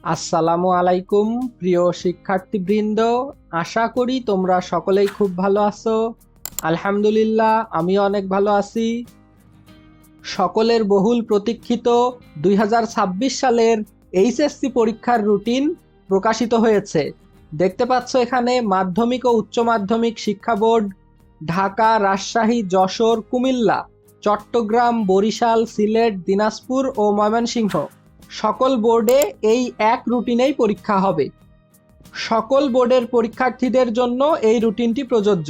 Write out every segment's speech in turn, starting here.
আসসালামু আলাইকুম প্রিয় শিক্ষার্থীবৃন্দ, আশা করি তোমরা সকলেই খুব ভালো আছো। আলহামদুলিল্লাহ, আমিও অনেক ভালো আছি। সকলের বহুল প্রতীক্ষিত 2026 সালের এইচএসসি পরীক্ষার রুটিন প্রকাশিত হয়েছে। দেখতে পাচ্ছ এখানে মাধ্যমিক ও উচ্চ মাধ্যমিক শিক্ষা বোর্ড ঢাকা, রাজশাহী, যশোর, কুমিল্লা, চট্টগ্রাম, বরিশাল, সিলেট, দিনাজপুর ও ময়মনসিংহ সকল বোর্ডে এই এক রুটিনেই পরীক্ষা হবে। সকল বোর্ডের পরীক্ষার্থীদের জন্য এই রুটিনটি প্রযোজ্য।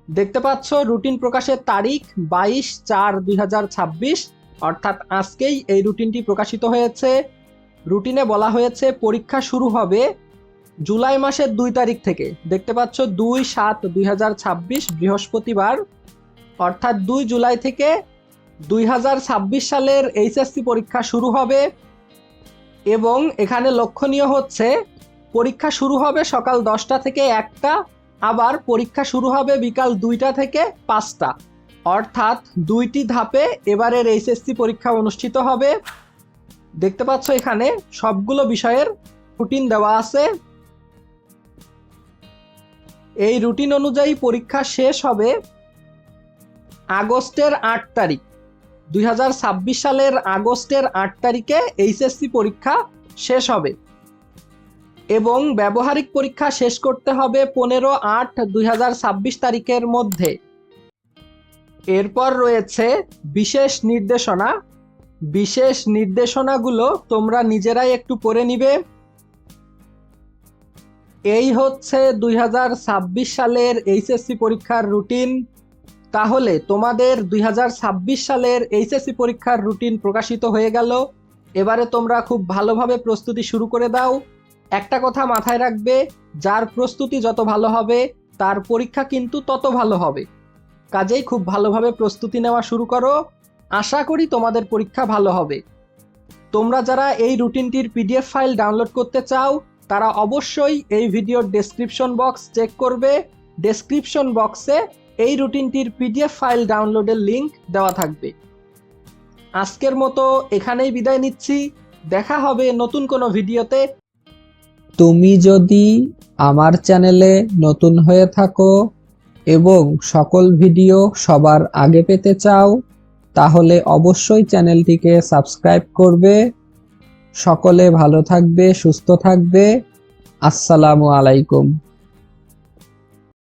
দেখতে পাচ্ছ রুটিন প্রকাশের তারিখ 22/4/2026, অর্থাৎ আজকেই এই রুটিনটি প্রকাশিত হয়েছে। রুটিনে বলা হয়েছে পরীক্ষা শুরু হবে জুলাই মাসের 2 তারিখ থেকে। দেখতে পাচ্ছ 2/7/2026 বৃহস্পতিবার, অর্থাৎ 2 জুলাই থেকে 2026 সালের এইচএসসি পরীক্ষা শুরু হবে। এবং এখানে লক্ষণীয় হচ্ছে পরীক্ষা শুরু হবে সকাল 10টা থেকে 1টা, আবার পরীক্ষা শুরু হবে বিকাল 2টা থেকে 5টা, অর্থাৎ 2টি ধাপে এবারের এইচএসসি পরীক্ষা অনুষ্ঠিত হবে। দেখতে পাচ্ছ এখানে সবগুলো বিষয়ের রুটিন দেওয়া আছে। এই রুটিন অনুযায়ী পরীক্ষা শেষ হবে আগস্টের 8 তারিখ। 2026 সালের আগস্টের 8 তারিখে এইচএসসি পরীক্ষা শেষ হবে এবং ব্যবহারিক পরীক্ষা শেষ করতে হবে 15/8/2026 তারিখের মধ্যে। এরপর রয়েছে বিশেষ নির্দেশনা। বিশেষ নির্দেশনাগুলো তোমরা নিজেরাই একটু পড়ে নিবে। এই হচ্ছে 2026 সালের এইচএসসি পরীক্ষার রুটিন। তাহলে তোমাদের 2026 সালের এইচএসসি পরীক্ষার রুটিন প্রকাশিত হয়ে গেল। এবারে তোমরা খুব ভালোভাবে প্রস্তুতি শুরু করে দাও। একটা কথা মাথায় রাখবে, যার প্রস্তুতি যত ভালো হবে তার পরীক্ষা কিন্তু তত ভালো হবে। কাজেই খুব ভালোভাবে প্রস্তুতি নেওয়া শুরু করো। আশা করি তোমাদের পরীক্ষা ভালো হবে। তোমরা যারা এই রুটিনটির পিডিএফ ফাইল ডাউনলোড করতে চাও তারা অবশ্যই এই ভিডিওর ডেসক্রিপশন বক্স চেক করবে। ডেসক্রিপশন বক্সে এই রুটিনটির পিডিএফ ফাইল ডাউনলোডের লিংক দেওয়া থাকবে। আজকের মতো এখানেই বিদায় নিচ্ছি। দেখা হবে নতুন কোনো ভিডিওতে। তুমি যদি আমার চ্যানেলে নতুন হয়ে থাকো এবং সকল ভিডিও সবার আগে পেতে চাও তাহলে অবশ্যই চ্যানেলটিকে সাবস্ক্রাইব করবে। সকলে ভালো থাকবে, সুস্থ থাকবে। আসসালামু আলাইকুম।